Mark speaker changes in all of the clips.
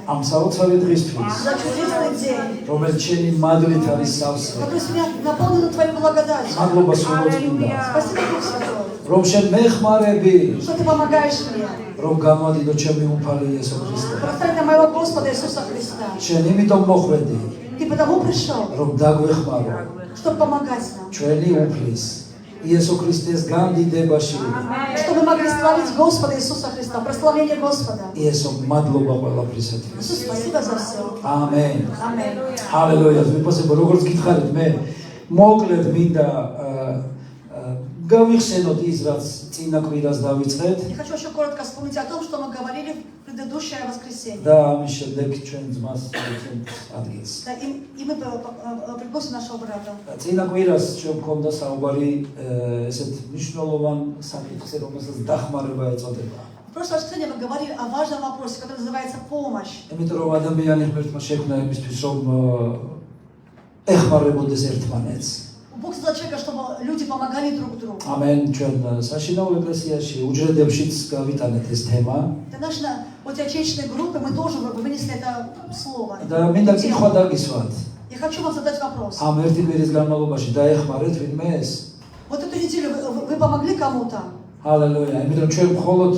Speaker 1: Am saluțare dristvis.
Speaker 2: За чудесный день,
Speaker 1: Romel ceni madlit aris savse.
Speaker 2: который меня наполнен Твоей благодатью.
Speaker 1: Madloba svētījumā.
Speaker 2: Спасибо, Дух Святой,
Speaker 1: Rom šen mehmarebi.
Speaker 2: что Ты помогаешь мне.
Speaker 1: Rom gamvadidot ჩემი უფალი იესო ქრისტე.
Speaker 2: Пространь на моего Господа Иисуса Христа.
Speaker 1: შენ იმიტომ მოხვედი,
Speaker 2: Ты потому пришел,
Speaker 1: რომ დაგვეხმარო
Speaker 2: чтобы помогать нам.
Speaker 1: ჩვენი უფლის იესო ქრისტეს გამდიდებაში.
Speaker 2: Чтобы мы могли славить Господа Иисуса Христа. Прославление Господа.
Speaker 1: იესო მადლობა ყველაფრისათვის.
Speaker 2: Иисус, спасибо за все.
Speaker 1: ამენ.
Speaker 2: Аминь.
Speaker 1: ჰალელუია. ვიფასებო როგორც გითხარით მე მოკლედ მინდა გავიხსენოთ ის რაც წინა კვირას დავიწყეთ
Speaker 2: Я хочу еще коротко вспомнить о том, что мы говорили в предыдущее воскресенье.
Speaker 1: და ამის შემდეგ ჩვენ ძმას ადგილს.
Speaker 2: Да, и мы пригласим нашего брата.
Speaker 1: წინა კვირას ჩვენ გვქონდა საუბარი ესეთ მნიშვნელოვან საკითხზე, რომელსაც დახმარება ეწოდება.
Speaker 2: В прошлое воскресенье мы говорили о важном вопросе, который называется помощь.
Speaker 1: იმიტომ რომ ადამიანი ღმერთმა შექმნა იმისთვის, რომ ეხმარებოდეს ერთმანეთს.
Speaker 2: Бог создал человека, чтобы люди помогали друг другу.
Speaker 1: ამენ ჩვენ საშინაო ეკლესიაში უჯრედებშიც გავიტანეთ ეს თემა.
Speaker 2: Для нашей вот отечественной группы мы тоже вынесли это слово.
Speaker 1: და მინდა კითხვა დაგისვათ.
Speaker 2: Я хочу вам задать вопрос.
Speaker 1: ამ ერთი კვირის განმავლობაში დაეხმარეთ ვინმე ეს?
Speaker 2: Вот эту неделю вы помогли кому-то?
Speaker 1: ჰალელუია. იმიტომ ჩვენ მხოლოდ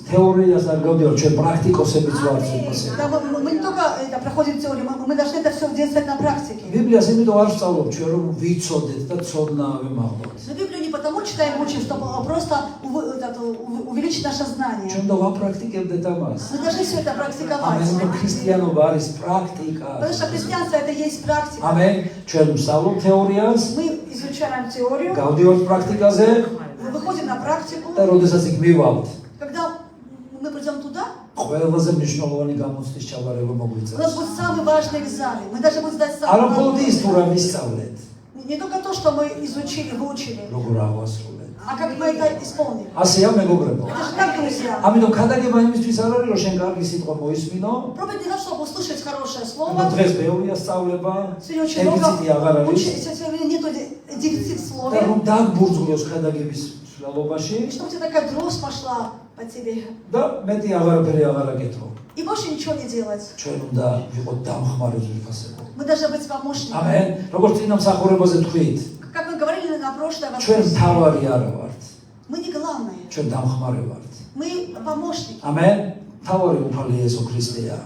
Speaker 1: თეორიას არ გავდივართ, ჩვენ პრაქტიკოსებიც ვართ ზუსტად.
Speaker 2: Да, мы не только это проходим теорию, мы должны это все действовать на практике.
Speaker 1: ბიბლიას იმიტომ არ ვსწავლობ, ჩვენ რომ ვიცოდეთ და ცოდნა ვიმაღლოთ.
Speaker 2: Но Библию не потому читаем, учим, чтобы просто увеличить наше знание.
Speaker 1: ჩვენ და ვაპრაქტიკებდეთ ამას.
Speaker 2: Мы должны все это практиковать.
Speaker 1: ამენ ქრისტიანობა არის პრაქტიკა.
Speaker 2: Потому что христианство это есть практика.
Speaker 1: ამენ ჩვენ ვსწავლობ თეორიას,
Speaker 2: Мы изучаем теорию,
Speaker 1: გავდივართ პრაქტიკაზე
Speaker 2: мы выходим на практику.
Speaker 1: და როდესაც იქ მივავთ,
Speaker 2: Когда мы придем туда,
Speaker 1: ყველაზე მნიშვნელოვანი გამოცდის ჩაბარება
Speaker 2: у нас
Speaker 1: მოგვიწევს.
Speaker 2: будет самый важный экзамен. Мы должны будем сдать
Speaker 1: არა
Speaker 2: самый
Speaker 1: მხოლოდ ის თუ
Speaker 2: важный.
Speaker 1: რა ვისწავლეთ,
Speaker 2: Не только то, что мы изучили, выучили,
Speaker 1: როგორ ავასრულეთ.
Speaker 2: а как мы это исполним.
Speaker 1: ასეა მეგობრებო.
Speaker 2: Это же так, друзья.
Speaker 1: ამიტომ ქადაგება იმისთვის არ არის, რომ შენ კარგი სიტყვა მოისმინო.
Speaker 2: Пробуйте на то, чтобы услышать хорошее
Speaker 1: ანუ
Speaker 2: слово.
Speaker 1: დღეს ბევრია სწავლება,
Speaker 2: Сегодня очень много
Speaker 1: დეფიციტი აღარ არის.
Speaker 2: сегодня нету дефицит в
Speaker 1: და
Speaker 2: слове.
Speaker 1: რომ დაგბურძღლოს ქადაგების სულალობაში
Speaker 2: И чтобы у тебя такая дрожь пошла по тебе.
Speaker 1: და მეტი აღარაფერი აღარ აკეთო.
Speaker 2: И больше ничего не делать.
Speaker 1: ჩვენ უნდა ვიყოთ დამხმარე ძვირფასებო.
Speaker 2: Мы должны быть помощниками.
Speaker 1: ამენ. როგორც წინა მსახურებაზე თქვით,
Speaker 2: Как мы говорили на прошлое
Speaker 1: ჩვენ
Speaker 2: воскресенье,
Speaker 1: თავარი არ ვართ.
Speaker 2: мы не главные.
Speaker 1: ჩვენ დამხმარე ვართ.
Speaker 2: Мы помощники.
Speaker 1: ამენ. თავარი უფალი იესო ქრისტეა.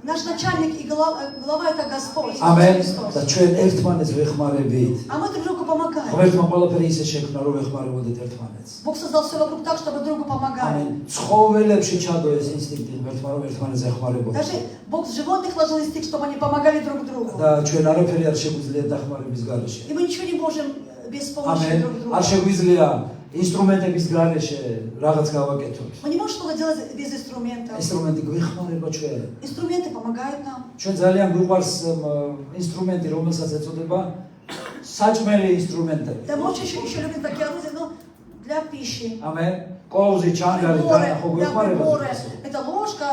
Speaker 2: Наш начальник и глава это Господь.
Speaker 1: ამენ.
Speaker 2: Христос.
Speaker 1: და ჩვენ ერთმანეთს ვეხმარებით.
Speaker 2: А мы друг другу помогаем.
Speaker 1: ღმერთმა ყველაფერი ისე შექმნა, რომ ვეხმარებოდეთ ერთმანეთს.
Speaker 2: Бог создал все вокруг так, чтобы друг другу помогали.
Speaker 1: ამენ. ცხოველებში ჩადო ეს ინსტინქტი ღმერთმა, რომ ერთმანეთს ეხმარებოდეთ.
Speaker 2: Даже Бог в животных вложил инстинкт, чтобы они помогали друг другу.
Speaker 1: და ჩვენ არაფერი არ შეგვიძლია დახმარების გარეშე.
Speaker 2: И мы ничего не можем без помощи
Speaker 1: ამენ.
Speaker 2: друг друга.
Speaker 1: არ შეგვიძლია ინსტრუმენტების გარეშე რაღაც გავაკეთოთ.
Speaker 2: Мы не можем что-то делать без инструментов.
Speaker 1: ინსტრუმენტი გვიხმარება ჩვენ.
Speaker 2: Инструменты помогают нам.
Speaker 1: ჩვენ ძალიან გვიყვარს ინსტრუმენტი, რომელსაც ეწოდება საჭმელი ინსტრუმენტები.
Speaker 2: Да, мы очень еще любим такие орудия, но для пищи.
Speaker 1: ამენ. კოუზი, ჩანგარი,
Speaker 2: Приборы,
Speaker 1: ხო
Speaker 2: да,
Speaker 1: გვიხმარება.
Speaker 2: приборы. Это ложка,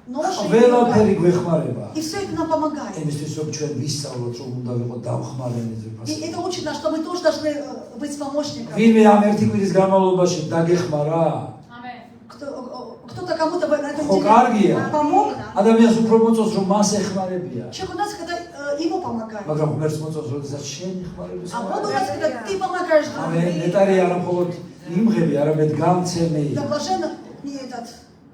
Speaker 2: нож и
Speaker 1: ყველაფერი
Speaker 2: вилка.
Speaker 1: გვიხმარება.
Speaker 2: И все это нам помогает.
Speaker 1: იმისთვის რომ ჩვენ ვისწავლოთ, რომ უნდა ვიყოთ დამხმარენი
Speaker 2: И
Speaker 1: ძვირფასები.
Speaker 2: это учит нас, что мы тоже должны быть помощниками.
Speaker 1: ვინმე ამ ერთი კვირის განმავლობაში დაგეხმარა?
Speaker 2: Кто-то кому-то на этом
Speaker 1: ხო კარგია.
Speaker 2: деле помог.
Speaker 1: ადამიანს უფრო მოწონს რომ მას ეხმარებია.
Speaker 2: Человек у нас, когда ему помогает.
Speaker 1: მაგრამ ღმერთს მოწონს როდესაც შენ ეხმარების
Speaker 2: А Бог у нас, когда ты помогаешь
Speaker 1: ამენ.
Speaker 2: другим.
Speaker 1: ნეტარი არა მხოლოდ იმღები, არამედ გამცემი.
Speaker 2: Да блаженно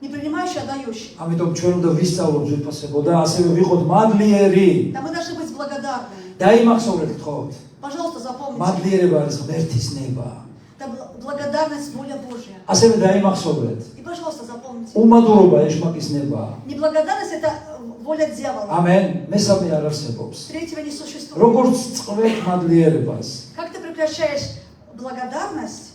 Speaker 2: не принимающий, а дающий.
Speaker 1: ამიტომ ჩვენ უნდა ვისწავლოთ ძვირფასებო და ასევე ვიყოთ მადლიერი.
Speaker 2: Да мы должны быть благодарны.
Speaker 1: დაიმახსოვრეთ გთხოვთ.
Speaker 2: Пожалуйста, запомните.
Speaker 1: მადლიერება არის ღმერთის ნება.
Speaker 2: Это благодарность, воля Божья.
Speaker 1: ასევე დაიმახსოვრეთ.
Speaker 2: И, пожалуйста, запомните.
Speaker 1: უმადურობა ეშმაკის ნება.
Speaker 2: Неблагодарность – это воля дьявола.
Speaker 1: ამენ. მესამე არ არსებობს.
Speaker 2: Третьего не существует.
Speaker 1: როგორც წყვეთ მადლიერებას,
Speaker 2: Как ты прекращаешь благодарность,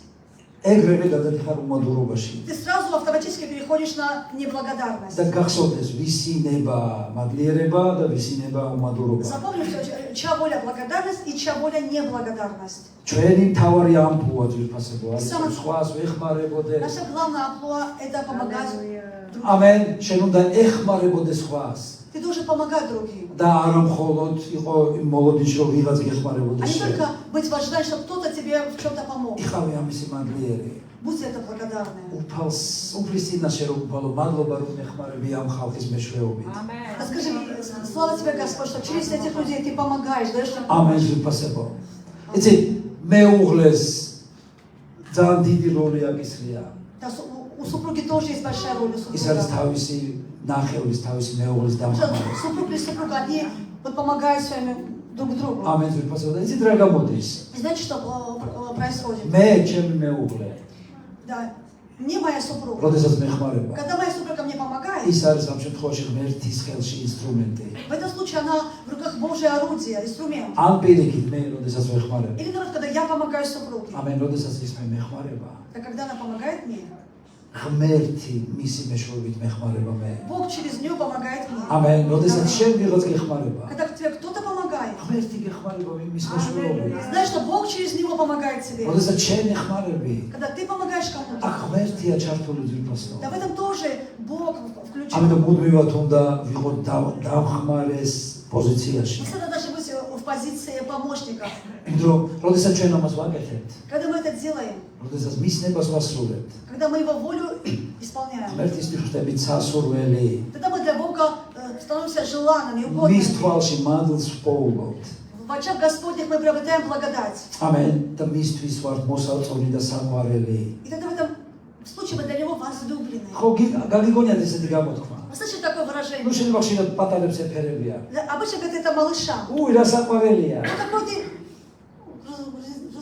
Speaker 1: ეგრევე გადადიხარ უმადურობაში.
Speaker 2: ты сразу автоматически переходишь на неблагодарность.
Speaker 1: და გახსოვდეს ვისი ნება მადლიერება და ვისი ნება უმადურობა.
Speaker 2: Запомни, что чья воля благодарность и чья воля неблагодарность.
Speaker 1: ჩვენი თავარი ამპლუა ძვირფასებო არის
Speaker 2: Сама-
Speaker 1: სხვას ვეხმარებოდე.
Speaker 2: Наша главная амплуа – это помогать другим.
Speaker 1: ამენ. შენ უნდა ეხმარებოდე სხვას.
Speaker 2: Ты должен помогать другим.
Speaker 1: და არა მხოლოდ იყო მოლოდინში რომ ვიღაც გეხმარებოდეს
Speaker 2: А не
Speaker 1: შენ.
Speaker 2: только быть в ожидании, чтобы кто-то тебе в чем-то помог.
Speaker 1: იყავი ამისი მადლიერი.
Speaker 2: Будь за это благодарны.
Speaker 1: უფლის წინაშე რომ უფალო მადლობა რომ მეხმარები ამ ხალხის მეშვეობით.
Speaker 2: Скажи, слава тебе, Господь, что через этих людей ты помогаешь, даешь им.
Speaker 1: ამენ ჟიფასებო. იცი მეუღლეს ძალიან დიდი როლი აკისრია.
Speaker 2: У супруги тоже есть большая роль у
Speaker 1: ის არის
Speaker 2: супруга.
Speaker 1: თავისი ნახევრის, თავისი მეუღლის დამხმარე.
Speaker 2: Супруг или супруга, они вот помогают своими друг другу.
Speaker 1: ამენ ჟიფასებო. და იცით რა გამოდის?
Speaker 2: И знаете, что происходит?
Speaker 1: მე ჩემი მეუღლე,
Speaker 2: Да, не моя супруга.
Speaker 1: როდესაც მეხმარება.
Speaker 2: Когда моя супруга мне помогает,
Speaker 1: ის არის ამ შემთხვევაში ღმერთის ხელში ინსტრუმენტი.
Speaker 2: в этом случае она в руках Божье орудие, инструмент.
Speaker 1: ან პირიქით მე როდესაც მეხმარება.
Speaker 2: Или наоборот, когда я помогаю супруге.
Speaker 1: ამენ როდესაც ის მე მეხმარება.
Speaker 2: А когда она помогает мне,
Speaker 1: ღმერთი მისი მეშვეობით მეხმარება მე.
Speaker 2: Бог через нее помогает мне.
Speaker 1: ამენ როდესაც შენ ვიღაც გეხმარება.
Speaker 2: Когда тебе кто-то помогает,
Speaker 1: ღმერთი გეხმარება მის მეშვეობით.
Speaker 2: знаешь, что Бог через него помогает тебе.
Speaker 1: როდესაც შენ ეხმარები,
Speaker 2: Когда ты помогаешь
Speaker 1: აქ
Speaker 2: кому-то,
Speaker 1: ღმერთია ჩართული ძვირფასო.
Speaker 2: да в этом тоже Бог включен.
Speaker 1: ამიტომ მუდმივად უნდა ვიყოთ დავხმარეს პოზიციაში.
Speaker 2: Если надо даже быть в позиции помощника.
Speaker 1: იმიტომ რომ როდესაც ჩვენ ამას ვაკეთებთ,
Speaker 2: Когда мы это делаем,
Speaker 1: როდესაც მის ნებას ვასრულებთ,
Speaker 2: когда мы его волю исполняем,
Speaker 1: ღმერთისთვის ხდებით სასურველი.
Speaker 2: тогда мы для Бога становимся желанными,
Speaker 1: მის
Speaker 2: угодными.
Speaker 1: თვალში მადლს ვპოულობთ.
Speaker 2: В очах Господних мы приобретаем благодать.
Speaker 1: ამენ და მისთვის ვართ მოსალწონი და საყვარელი.
Speaker 2: И тогда в этом случае мы для него возлюблены.
Speaker 1: ხო გაგიგონიათ ესეთი გამოთქმა.
Speaker 2: Вы слышите такое
Speaker 1: ну
Speaker 2: выражение?
Speaker 1: შეიძლება ხშირად პატარებს ეფერებია.
Speaker 2: Обычно говорят, это малыша.
Speaker 1: უი რა საყვარელია.
Speaker 2: Ну какой ты,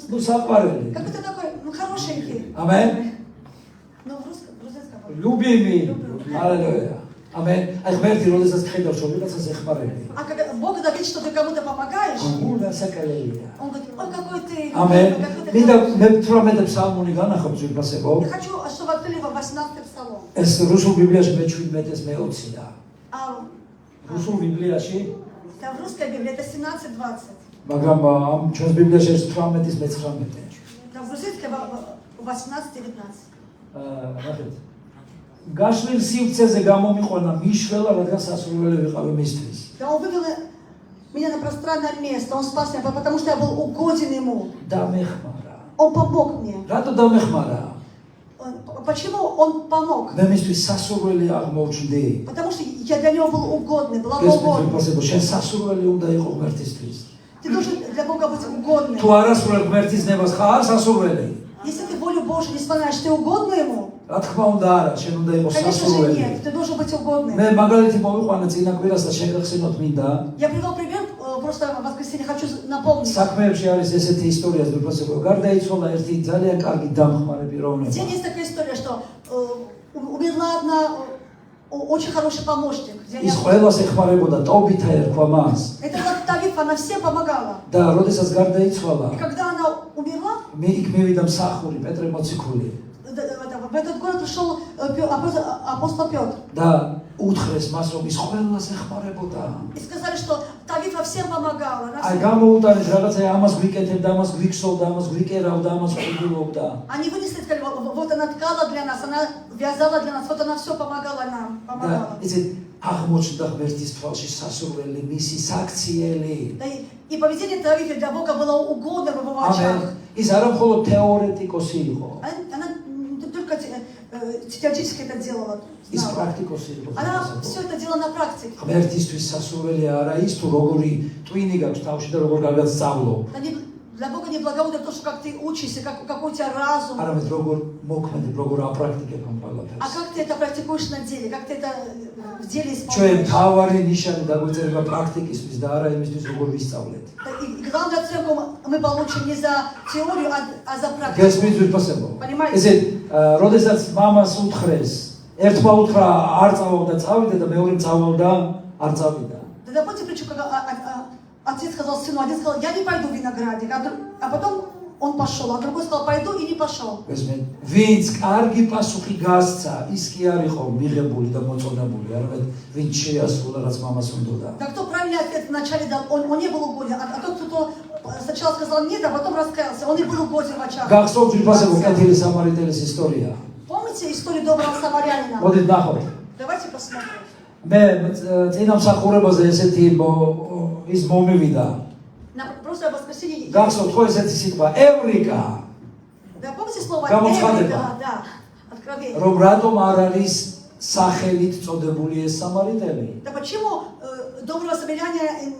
Speaker 1: ну საყვარელი.
Speaker 2: какой ты такой, ну хорошенький.
Speaker 1: ამენ.
Speaker 2: Ну в русском, грузинском.
Speaker 1: любимый. аллилуйя. ამენ. აი ღმერთი როდესაც ხედავს რომ ვიღაცას ეხმარები.
Speaker 2: А когда Бог когда видит, что ты кому-то помогаешь,
Speaker 1: უი რა საკალელია.
Speaker 2: Он говорит, ой, какой ты,
Speaker 1: ამენ.
Speaker 2: какой ты
Speaker 1: მინდა
Speaker 2: хороший.
Speaker 1: მე 18 ფსალმუნი განახობ ძვირფასებო.
Speaker 2: Я хочу, чтобы открыли вам 18 псалом.
Speaker 1: ეს რუსულ ბიბლიაში მე-17-ს მე-20-და.
Speaker 2: А
Speaker 1: რუსულ ბიბლიაში
Speaker 2: да, в русской Библии это 17-20.
Speaker 1: მაგრამ ამ ჩვენს ბიბლიაში ეს 18-ის მე-19.
Speaker 2: Да, в грузинской 18-19.
Speaker 1: ნახეთ. გაშლილ სივრცეზე გამომიყვანა მიშველა, რადგან სასურველი ვიყავი მისთვის.
Speaker 2: Да, он вывел меня на пространное место, он спас меня, потому что я был угоден ему.
Speaker 1: დამეხმარა.
Speaker 2: Он помог мне.
Speaker 1: რატო დამეხმარა?
Speaker 2: Почему он помог?
Speaker 1: მე მისთვის სასურველი აღმოჩნდი.
Speaker 2: Потому что я для него был угодный, благовольный.
Speaker 1: გესმით, შენ სასურველი უნდა იყო ღმერთისთვის.
Speaker 2: Ты должен для Бога быть угодным.
Speaker 1: თუ არასრულებ ღმერთის ნებას ხარ სასურველი.
Speaker 2: Если ты волю Божью не исполняешь, ты угодный ему?
Speaker 1: რა თქმა უნდა არა, შენ უნდა იყოს
Speaker 2: Конечно же
Speaker 1: სასურველი.
Speaker 2: нет, ты должен быть угодным.
Speaker 1: მე მაგალითი მოვიყვანა წინა კვირას და შეგახსენოთ მინდა.
Speaker 2: Я привел пример, просто в воскресенье хочу напомнить.
Speaker 1: საქმეებში არის ესეთი ისტორია, ზოგადად, გარდაიცვალა ერთი ძალიან კარგი დამხმარე პიროვნება.
Speaker 2: Здесь есть такая история, что умерла одна очень хороший помощник.
Speaker 1: ის ყველას ეხმარებოდა, ტობითა ერქვა მას.
Speaker 2: Это была Тавиф, она всем помогала.
Speaker 1: და როდესაც გარდაიცვალა,
Speaker 2: И когда она умерла,
Speaker 1: მე იქ მივიდა მსახური პეტრე მოციქული
Speaker 2: в этот город пришел апостол Петр.
Speaker 1: და უთხრეს მას, რომ ის ყველას ეხმარებოდა.
Speaker 2: И сказали, что Тавифа всем помогала. Она
Speaker 1: აი
Speaker 2: всем-
Speaker 1: გამოუტანეს რაღაცა ამას გვიკეთებდა, ამას გვიქსოვდა, ამას გვიკერავდა, ამას გვიგულობდა.
Speaker 2: Они вынесли, сказали, вот она ткала для нас, она вязала для нас, вот она все помогала нам,
Speaker 1: და
Speaker 2: помогала.
Speaker 1: იცით, აღმოჩნდა ღმერთის თვალში სასურველი, მისი საქციელი.
Speaker 2: Да, и поведение Тавифа для Бога было угодно в его очах.
Speaker 1: ამენ. ის არა მხოლოდ თეორეტიკოსი იყო,
Speaker 2: Она не только теоретически это делала,
Speaker 1: ის
Speaker 2: знала.
Speaker 1: პრაქტიკოსი იყო.
Speaker 2: Она все это делала на практике.
Speaker 1: ღმერთისთვის სასურველი არა ის თუ როგორი ტვინი გაქვს თავში და როგორ კარგად სწავლობ.
Speaker 2: Для Бога не благоволит то, что как ты учишься, какой у тебя разум,
Speaker 1: არამედ როგორ მოქმედებ, როგორ აპრაქტიკებ ამ
Speaker 2: а
Speaker 1: ყველაფერს.
Speaker 2: как ты это практикуешь на деле, как ты это в деле
Speaker 1: ჩვენ
Speaker 2: исполняешь.
Speaker 1: თავარი ნიშანი დაგვეწერება პრაქტიკისთვის და არა იმისთვის როგორ ვისწავლეთ.
Speaker 2: И главную оценку мы получим не за теорию, а за практику.
Speaker 1: გესმით ვიფასებო.
Speaker 2: Понимаете?
Speaker 1: ესე როდესაც მამას უთხრეს, ერთმა უთხრა არ წავავდა წავიდა და მეორე წავავდა არ წავიდა.
Speaker 2: Тогда помните притчу, когда отец сказал сыну, один сказал, я не пойду в виноградник, а потом он пошел, а другой сказал, пойду и не пошел.
Speaker 1: გესმით? ვინც კარგი пасუხი გასცა, ის კი არ იყო მიღებული და მოწონებული, არამედ ვინც შეასრულა რაც მამას უნდოდა.
Speaker 2: Да кто правильный ответ вначале дал, он не был угоден, а тот, кто сначала сказал нет, а потом раскаялся, он и был угоден в очах.
Speaker 1: გახსოვთ ვიფასებო კეთილი სამარიტელის ისტორია.
Speaker 2: Помните историю доброго самарянина?
Speaker 1: მოდით ნახოთ.
Speaker 2: Давайте посмотрим.
Speaker 1: მე წინა მსახურებაზე ესეთი ის მომივიდა.
Speaker 2: На прошлое воскресенье.
Speaker 1: გახსოვთ ხო ესეთი სიტყვა ევრიკა.
Speaker 2: Да, помните слово
Speaker 1: გამოცხადება.
Speaker 2: да, откровение.
Speaker 1: რომ რატომ არ არის სახელით წოდებული ეს სამარიტელი?
Speaker 2: Да почему доброго самарянина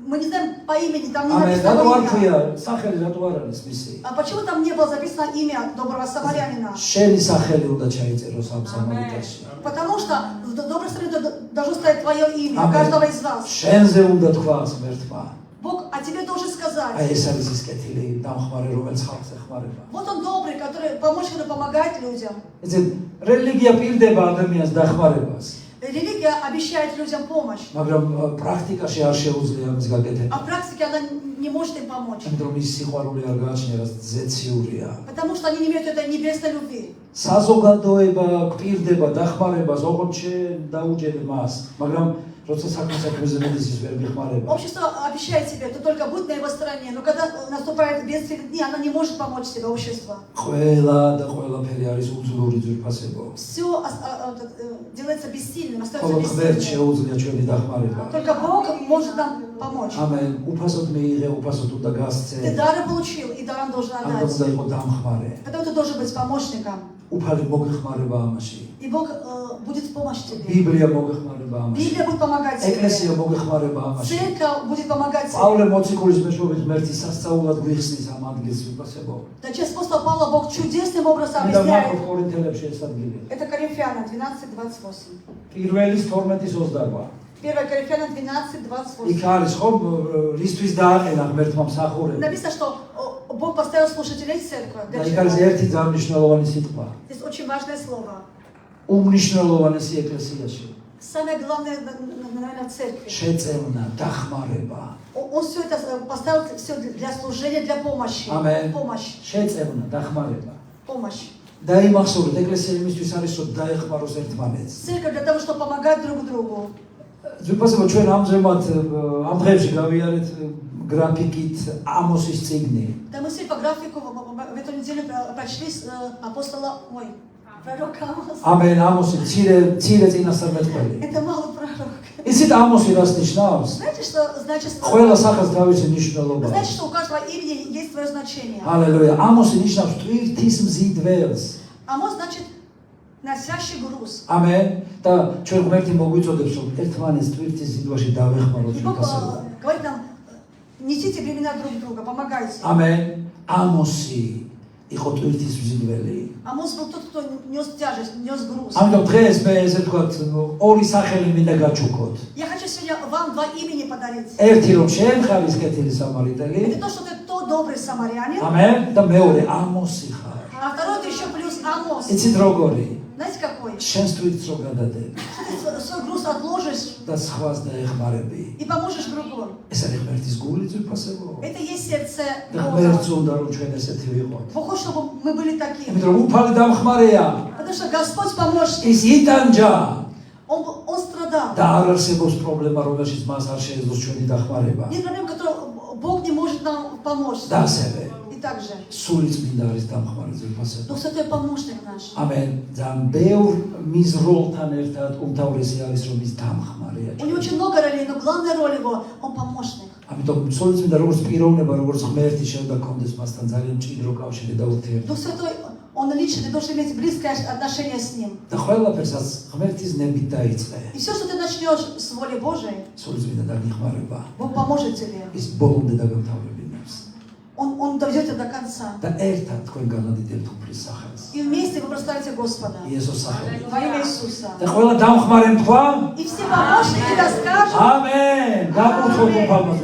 Speaker 2: мы не знаем по имени, там не
Speaker 1: ამენ
Speaker 2: написано
Speaker 1: რატო არ
Speaker 2: имя.
Speaker 1: ქვია სახელი რატო არ არის მისი?
Speaker 2: А почему там не было записано имя доброго самарянина?
Speaker 1: შენი სახელი უნდა ჩაიწეროს ამ სამარიტელში.
Speaker 2: Потому что в доброй самарянина должно стоять твое имя,
Speaker 1: Амин.
Speaker 2: каждого из вас.
Speaker 1: შენზე უნდა თქვას ღმერთმა.
Speaker 2: Бог о тебе должен сказать.
Speaker 1: აი ეს არის ის კეთილი დამხმარე რომელიც ხალხს ეხმარება.
Speaker 2: Вот он добрый, который помощник, который помогает людям.
Speaker 1: ესე რელიგია პირდება ადამიანს დახმარებას,
Speaker 2: Религия обещает людям помощь,
Speaker 1: მაგრამ პრაქტიკაში არ შეუძლია ამის გაკეთება.
Speaker 2: а в практике она не может им помочь.
Speaker 1: იმიტომ რომ ის სიყვარული არ გააჩნია, რაც ზეციურია.
Speaker 2: Потому что они не имеют этой небесной любви.
Speaker 1: საზოგადოება გვპირდება დახმარებას, ოღონდ დაუჯერე მას, მაგრამ როცა საქმე-საქმეზე მოდის ის ვერ გეხმარება.
Speaker 2: Общество обещает тебе, ты только будь на его стороне, но когда наступают бедственные дни, она не может помочь тебе, общество.
Speaker 1: ყველა და ყველაფერი არის უძლური ძვირფასებო.
Speaker 2: Все делается бессильным, остается
Speaker 1: ხოლო ღმერთ
Speaker 2: бессильным.
Speaker 1: შეუძლია ჩვენი დახმარება.
Speaker 2: Только Бог может нам помочь.
Speaker 1: ამენ. უფასოდ მიიღე, უფასოდ უნდა გასცე.
Speaker 2: Ты дары получил, и даром должен
Speaker 1: ამიტომ უნდა
Speaker 2: отдать.
Speaker 1: იყო დამხმარე.
Speaker 2: Поэтому ты должен быть помощником.
Speaker 1: უფალი მოგეხმარება ამაში.
Speaker 2: И Бог будет в помощь тебе.
Speaker 1: ბიბლია მოგეხმარება ამაში.
Speaker 2: Библия будет помогать
Speaker 1: ეკლესია
Speaker 2: тебе.
Speaker 1: მოგეხმარება ამაში.
Speaker 2: Церковь будет помогать тебе.
Speaker 1: პავლე მოციქულის მეშვეობით ღმერთი სასწაულად გვიხსნის ამ ადგილს ვიფასებო.
Speaker 2: Да, через апостола Павла Бог чудесным образом
Speaker 1: და ნახოთ
Speaker 2: объясняет.
Speaker 1: კორინთელებში ეს ადგილი.
Speaker 2: Это Коринфянам 12:28.
Speaker 1: პირველი 12:28.
Speaker 2: 1 Коринфянам
Speaker 1: იქ
Speaker 2: 12:28.
Speaker 1: არის ხო რისთვის დააყენა ღმერთმა მსახურება.
Speaker 2: Написано, что Бог поставил слушателей в церковь.
Speaker 1: და იქ არის ერთი ძალიან მნიშვნელოვანი სიტყვა.
Speaker 2: Здесь очень важное слово.
Speaker 1: უმნიშვნელოვანესი ეკლესიაში.
Speaker 2: Самое главное, наверное, в церкви.
Speaker 1: შეწევნა, დახმარება.
Speaker 2: Он все это поставил все для служения, для помощи.
Speaker 1: ამენ.
Speaker 2: Помощь.
Speaker 1: შეწევნა, დახმარება.
Speaker 2: Помощь.
Speaker 1: დაიმახსოვრეთ ეკლესია იმისთვის არის, რომ დაეხმაროს ერთმანეთს.
Speaker 2: Церковь для того, чтобы помогать друг другу.
Speaker 1: ზუსტად ჩვენ ამჟამად ამ დღეებში გავიარეთ გრაფიკით ამოსის წიგნი.
Speaker 2: Да, мы все по графику в эту неделю прочли апостола, пророка Амоса.
Speaker 1: ამენ ამოსი ცირე წინასწარმეტყველი.
Speaker 2: Это малый пророк.
Speaker 1: იცით ამოსი რას ნიშნავს?
Speaker 2: Знаете, что значит?
Speaker 1: ყველა სახეს თავისი
Speaker 2: Вы
Speaker 1: მნიშვნელობა.
Speaker 2: знаете, что у каждого имени есть свое значение.
Speaker 1: ჰალელუია. ამოსი ნიშნავს თვირთის მზიდველს.
Speaker 2: Амос значит носящий груз.
Speaker 1: ამენ. და ჩვენ ღმერთი მოგვიწოდებს, რომ ერთმანეთს თვირთის ზიდვაში დავეხმაროთ
Speaker 2: И Бог
Speaker 1: ვიფასებო.
Speaker 2: говорит нам, несите бремена друг друга, помогайте.
Speaker 1: ამენ. ამოსი იყო თვირთის მზიდველი.
Speaker 2: Амос был тот, кто нес тяжесть, нес груз.
Speaker 1: ამიტომ დღეს მე ესე ვთქვათ, ორი სახელი მინდა გაჩუქოთ.
Speaker 2: Я хочу сегодня вам два имени подарить.
Speaker 1: ერთი რომ შენ ხარის კეთილი სამარიტელი.
Speaker 2: Это то, что ты тот добрый самарянин,
Speaker 1: ამენ. და მეორე ამოსი ხარ.
Speaker 2: а второй ты еще плюс Амос.
Speaker 1: იცით როგორი?
Speaker 2: Знаете какой?
Speaker 1: შენს თვირთს რო გადადებ
Speaker 2: Что ты свой груз отложишь
Speaker 1: და სხვას დაეხმარები.
Speaker 2: и поможешь другому.
Speaker 1: ეს არის ღმერთის გული ძვირფასებო.
Speaker 2: Это есть сердце
Speaker 1: და
Speaker 2: Бога.
Speaker 1: ღმერთს უნდა რომ ჩვენ ესეთი ვიყოთ.
Speaker 2: Бог хочет, чтобы мы были такими.
Speaker 1: იმიტომ რომ უფალი დამხმარეა.
Speaker 2: Потому что Господь помощник.
Speaker 1: ის იტანჯა
Speaker 2: Он страдал.
Speaker 1: და არ არსებობს პრობლემა, რომელშიც მას არ შეეძლოს ჩვენი დახმარება.
Speaker 2: Нет проблем, которые Бог не может нам помочь.
Speaker 1: და ასევე
Speaker 2: И также.
Speaker 1: სული წმინდა არის დამხმარე ძვირფასებო.
Speaker 2: Дух Святой помощник наш.
Speaker 1: ამენ. ძალიან ბევრ მიზროლთან ერთად უმთავრესი არის რომ ის დამხმარეა.
Speaker 2: У него очень много ролей, но главная роль его, он помощник.
Speaker 1: ამიტომ სული წმინდა როგორც პიროვნება, როგორც ღმერთი შეუდა კონდეს მასთან ძალიან მჭიდრო კავშირი და ურთიერთობა.
Speaker 2: Дух Святой, он лично, ты должен иметь близкое отношение с ним.
Speaker 1: და ყველაფერსაც ღმერთის ნებით დაიწყე.
Speaker 2: И все, что ты начнешь с воли Божией,
Speaker 1: სული წმინდა დაგიხმარება.
Speaker 2: Бог поможет тебе.
Speaker 1: ის ბოლომდე დაგამთავრებინებს.
Speaker 2: Он доведет тебя до конца.
Speaker 1: და ერთად თქვენ განადიდებთ უფლის სახელს.
Speaker 2: И вместе вы прославите Господа.
Speaker 1: იესოს სახელით.
Speaker 2: Во имя Иисуса.
Speaker 1: და ყველა დამხმარე თქვა?
Speaker 2: И все помощники да скажут.
Speaker 1: ამენ. გაკუთვნილ უფალმა